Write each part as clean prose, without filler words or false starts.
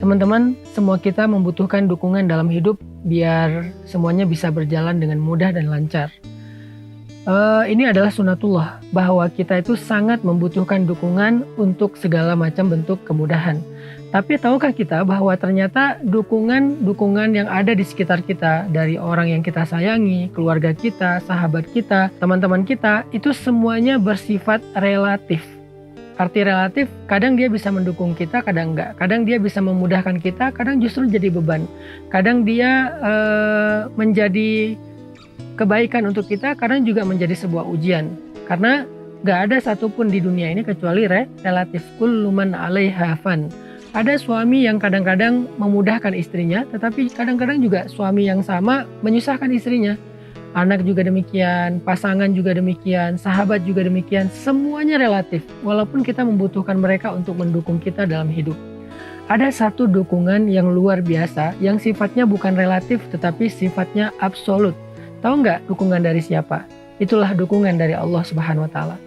Teman-teman, semua kita membutuhkan dukungan dalam hidup biar semuanya bisa berjalan dengan mudah dan lancar. Ini adalah sunatullah, bahwa kita itu sangat membutuhkan dukungan untuk segala macam bentuk kemudahan. Tapi tahukah kita bahwa ternyata dukungan yang ada di sekitar kita, dari orang yang kita sayangi, keluarga kita, sahabat kita, teman-teman kita, itu semuanya bersifat relatif. Arti relatif, kadang dia bisa mendukung kita, kadang enggak. Kadang dia bisa memudahkan kita, kadang justru jadi beban. Kadang dia menjadi kebaikan untuk kita, kadang juga menjadi sebuah ujian. Karena enggak ada satupun di dunia ini kecuali relatif. Kullu man 'alaiha fan. Ada suami yang kadang-kadang memudahkan istrinya, tetapi kadang-kadang juga suami yang sama menyusahkan istrinya. Anak juga demikian, pasangan juga demikian, sahabat juga demikian, semuanya relatif. Walaupun kita membutuhkan mereka untuk mendukung kita dalam hidup. Ada satu dukungan yang luar biasa, yang sifatnya bukan relatif tetapi sifatnya absolut. Tahu nggak dukungan dari siapa? Itulah dukungan dari Allah Subhanahu wa Ta'ala.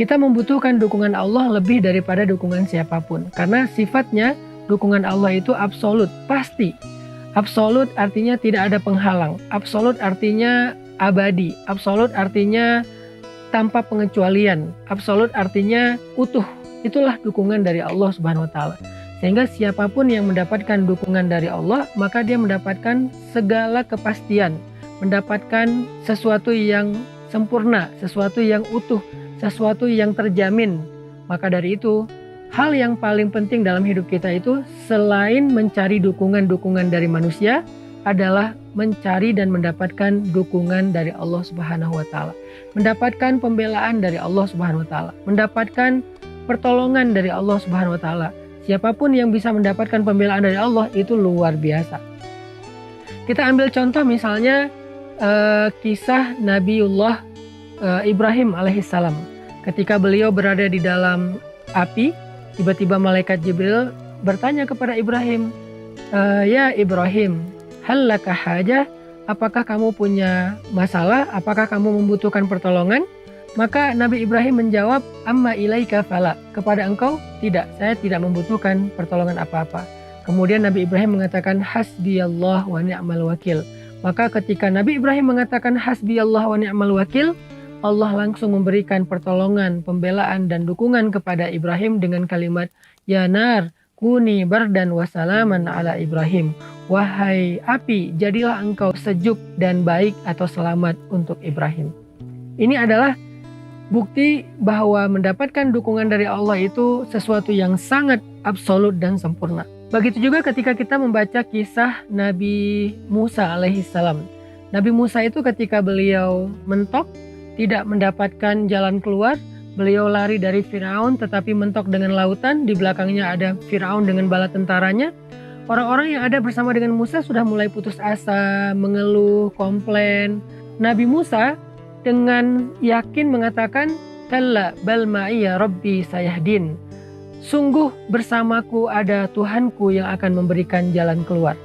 Kita membutuhkan dukungan Allah lebih daripada dukungan siapapun, karena sifatnya dukungan Allah itu absolut, pasti. Absolut artinya tidak ada penghalang, absolut artinya abadi, absolut artinya tanpa pengecualian, absolut artinya utuh. Itulah dukungan dari Allah Subhanahu wa Ta'ala. Sehingga siapapun yang mendapatkan dukungan dari Allah, maka dia mendapatkan segala kepastian, mendapatkan sesuatu yang sempurna, sesuatu yang utuh, sesuatu yang terjamin. Maka dari itu, hal yang paling penting dalam hidup kita itu selain mencari dukungan-dukungan dari manusia adalah mencari dan mendapatkan dukungan dari Allah Subhanahu wa Ta'ala. Mendapatkan pembelaan dari Allah Subhanahu wa Ta'ala. Mendapatkan pertolongan dari Allah Subhanahu wa Ta'ala. Siapapun yang bisa mendapatkan pembelaan dari Allah itu luar biasa. Kita ambil contoh misalnya kisah Nabiullah Ibrahim alaihissalam. Ketika beliau berada di dalam api, tiba-tiba malaikat Jibril bertanya kepada Ibrahim, "Ya Ibrahim, hal laka hajah? Apakah kamu punya masalah? Apakah kamu membutuhkan pertolongan?" Maka Nabi Ibrahim menjawab, "Amma ilaika fala." Kepada engkau, tidak, saya tidak membutuhkan pertolongan apa-apa. Kemudian Nabi Ibrahim mengatakan, "Hasbiyallah wa ni'mal wakil." Maka ketika Nabi Ibrahim mengatakan hasbiyallah wa ni'mal wakil, Allah langsung memberikan pertolongan, pembelaan dan dukungan kepada Ibrahim dengan kalimat, "Ya nar, kuni bardan wa salaman ala Ibrahim." Wahai api, jadilah engkau sejuk dan baik atau selamat untuk Ibrahim. Ini adalah bukti bahwa mendapatkan dukungan dari Allah itu sesuatu yang sangat absolut dan sempurna. Begitu juga ketika kita membaca kisah Nabi Musa alaihissalam. Nabi Musa itu ketika beliau mentok, tidak mendapatkan jalan keluar, beliau lari dari Firaun tetapi mentok dengan lautan, di belakangnya ada Firaun dengan bala tentaranya. Orang-orang yang ada bersama dengan Musa sudah mulai putus asa, mengeluh, komplain. Nabi Musa dengan yakin mengatakan, "Kalla bal ma'iya rabbi sayahdin." Sungguh bersamaku ada Tuhanku yang akan memberikan jalan keluar.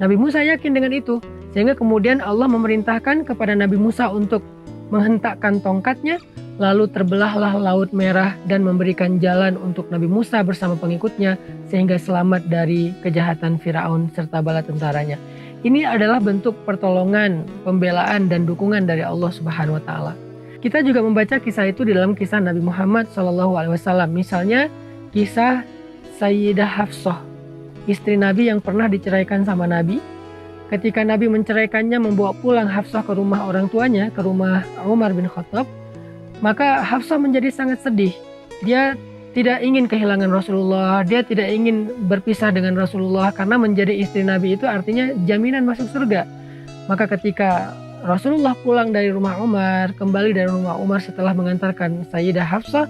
Nabi Musa yakin dengan itu, sehingga kemudian Allah memerintahkan kepada Nabi Musa untuk menghentakkan tongkatnya, lalu terbelahlah Laut Merah dan memberikan jalan untuk Nabi Musa bersama pengikutnya sehingga selamat dari kejahatan Firaun serta bala tentaranya. Ini adalah bentuk pertolongan, pembelaan dan dukungan dari Allah Subhanahu wa Ta'ala. Kita juga membaca kisah itu di dalam kisah Nabi Muhammad SAW. Misalnya kisah Sayyidah Hafsah, istri Nabi yang pernah diceraikan sama Nabi. Ketika Nabi menceraikannya, membawa pulang Hafsah ke rumah orang tuanya, ke rumah Umar bin Khattab, maka Hafsah menjadi sangat sedih. Dia tidak ingin kehilangan Rasulullah, dia tidak ingin berpisah dengan Rasulullah, karena menjadi istri Nabi itu artinya jaminan masuk surga. Maka ketika Rasulullah pulang dari rumah Umar, kembali dari rumah Umar setelah mengantarkan Sayyidah Hafsah,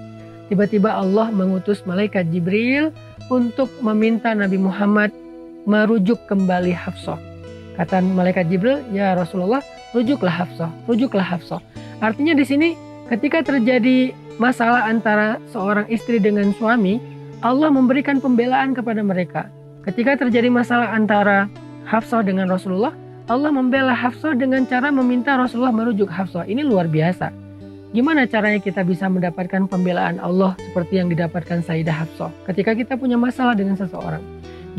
tiba-tiba Allah mengutus malaikat Jibril untuk meminta Nabi Muhammad merujuk kembali Hafsah. Kata malaikat Jibril, "Ya Rasulullah, rujuklah Hafsah, rujuklah Hafsah." Artinya di sini ketika terjadi masalah antara seorang istri dengan suami, Allah memberikan pembelaan kepada mereka. Ketika terjadi masalah antara Hafsah dengan Rasulullah, Allah membela Hafsah dengan cara meminta Rasulullah merujuk Hafsah. Ini luar biasa. Gimana caranya kita bisa mendapatkan pembelaan Allah seperti yang didapatkan Sayyidah Hafsah ketika kita punya masalah dengan seseorang?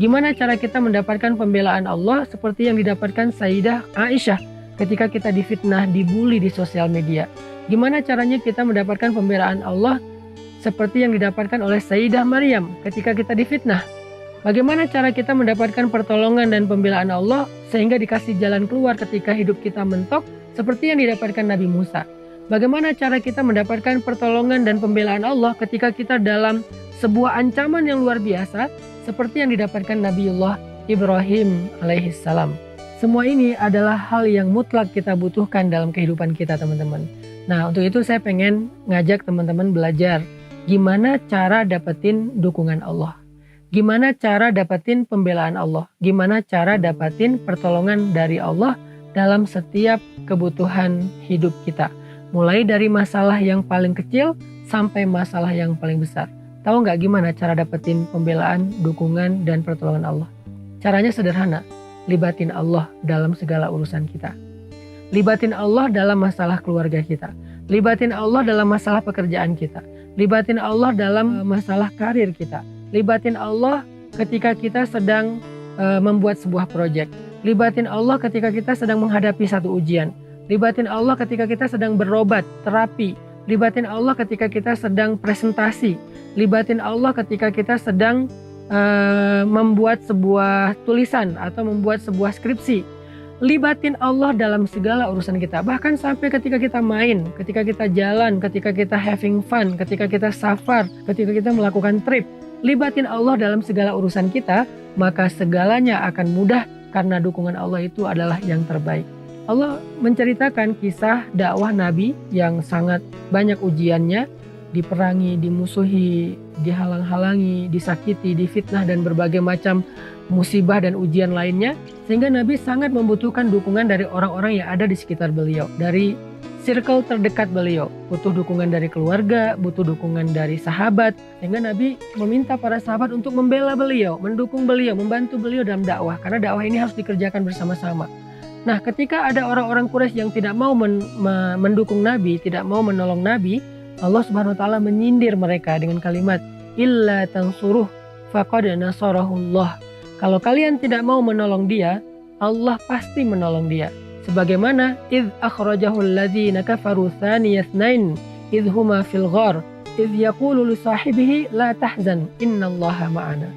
Gimana cara kita mendapatkan pembelaan Allah seperti yang didapatkan Sayyidah Aisyah ketika kita difitnah, dibully di sosial media? Gimana caranya kita mendapatkan pembelaan Allah seperti yang didapatkan oleh Sayyidah Maryam ketika kita difitnah? Bagaimana cara kita mendapatkan pertolongan dan pembelaan Allah sehingga dikasih jalan keluar ketika hidup kita mentok seperti yang didapatkan Nabi Musa? Bagaimana cara kita mendapatkan pertolongan dan pembelaan Allah ketika kita dalam sebuah ancaman yang luar biasa seperti yang didapatkan Nabiullah Ibrahim alaihissalam? Semua ini adalah hal yang mutlak kita butuhkan dalam kehidupan kita, teman-teman. Nah, untuk itu saya pengen ngajak teman-teman belajar gimana cara dapetin dukungan Allah. Gimana cara dapetin pembelaan Allah? Gimana cara dapetin pertolongan dari Allah dalam setiap kebutuhan hidup kita? Mulai dari masalah yang paling kecil sampai masalah yang paling besar. Tahu nggak gimana cara dapetin pembelaan, dukungan, dan pertolongan Allah? Caranya sederhana, libatin Allah dalam segala urusan kita. Libatin Allah dalam masalah keluarga kita. Libatin Allah dalam masalah pekerjaan kita. Libatin Allah dalam masalah karir kita. Libatin Allah ketika kita sedang membuat sebuah proyek. Libatin Allah ketika kita sedang menghadapi satu ujian. Libatin Allah ketika kita sedang berobat, terapi. Libatin Allah ketika kita sedang presentasi. Libatin Allah ketika kita sedang membuat sebuah tulisan atau membuat sebuah skripsi. Libatin Allah dalam segala urusan kita. Bahkan sampai ketika kita main, ketika kita jalan, ketika kita having fun, ketika kita safar, ketika kita melakukan trip. Libatin Allah dalam segala urusan kita, maka segalanya akan mudah karena dukungan Allah itu adalah yang terbaik. Allah menceritakan kisah dakwah Nabi yang sangat banyak ujiannya, diperangi, dimusuhi, dihalang-halangi, disakiti, difitnah, dan berbagai macam musibah dan ujian lainnya, sehingga Nabi sangat membutuhkan dukungan dari orang-orang yang ada di sekitar beliau, dari circle terdekat beliau. Butuh dukungan dari keluarga, butuh dukungan dari sahabat, sehingga Nabi meminta para sahabat untuk membela beliau, mendukung beliau, membantu beliau dalam dakwah, karena dakwah ini harus dikerjakan bersama-sama. Nah, ketika ada orang-orang Quraisy yang tidak mau mendukung Nabi, tidak mau menolong Nabi, Allah Subhanahu wa taala menyindir mereka dengan kalimat illa tansuruh faqad nasarahullah. Kalau kalian tidak mau menolong dia, Allah pasti menolong dia. Sebagaimana idz akhrajahul ladzina kafaru tsaniyasnain idz huma fil ghar idz yaqulu li sahibihi la tahzan innallaha ma'ana.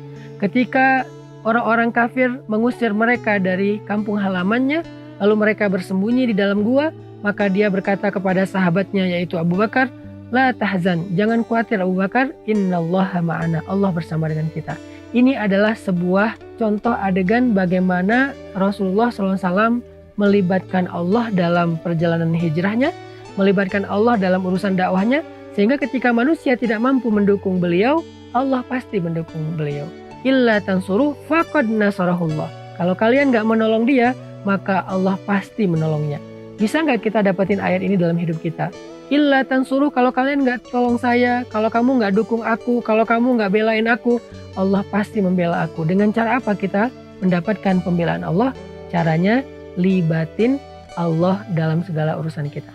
Ketika orang-orang kafir mengusir mereka dari kampung halamannya, lalu mereka bersembunyi di dalam gua, maka dia berkata kepada sahabatnya yaitu Abu Bakar, la tahzan, jangan khawatir Abu Bakar, innallaha ma'ana, Allah bersama dengan kita. Ini adalah sebuah contoh adegan bagaimana Rasulullah SAW melibatkan Allah dalam perjalanan hijrahnya, melibatkan Allah dalam urusan dakwahnya, sehingga ketika manusia tidak mampu mendukung beliau, Allah pasti mendukung beliau. Illa tansuru faqad nasarahullah. Kalau kalian gak menolong dia, maka Allah pasti menolongnya. Bisa gak kita dapetin ayat ini dalam hidup kita? Illa tansuru, kalau kalian gak tolong saya, kalau kamu gak dukung aku, kalau kamu gak belain aku, Allah pasti membela aku. Dengan cara apa kita mendapatkan pembelaan Allah? Caranya libatin Allah dalam segala urusan kita.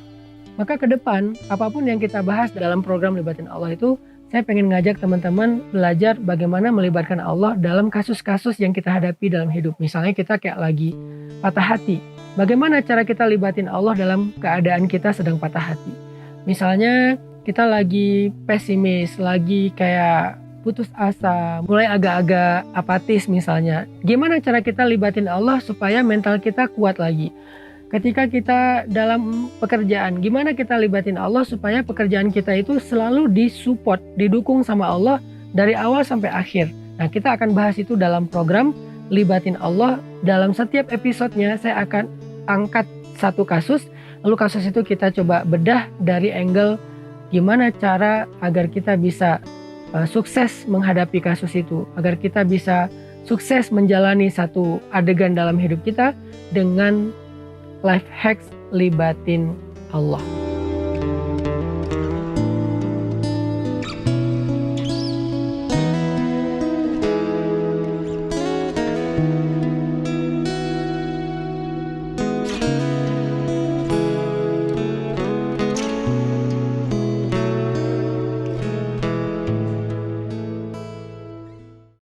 Maka ke depan, apapun yang kita bahas dalam program Libatin Allah itu, saya pengen ngajak teman-teman belajar bagaimana melibatkan Allah dalam kasus-kasus yang kita hadapi dalam hidup. Misalnya kita kayak lagi patah hati. Bagaimana cara kita libatin Allah dalam keadaan kita sedang patah hati? Misalnya kita lagi pesimis, lagi kayak putus asa, mulai agak-agak apatis misalnya. Gimana cara kita libatin Allah supaya mental kita kuat lagi? Ketika kita dalam pekerjaan, gimana kita libatin Allah supaya pekerjaan kita itu selalu disupport, didukung sama Allah dari awal sampai akhir. Nah, kita akan bahas itu dalam program Libatin Allah. Dalam setiap episodenya saya akan angkat satu kasus, lalu kasus itu kita coba bedah dari angle gimana cara agar kita bisa sukses menghadapi kasus itu, agar kita bisa sukses menjalani satu adegan dalam hidup kita dengan life hacks libatin Allah.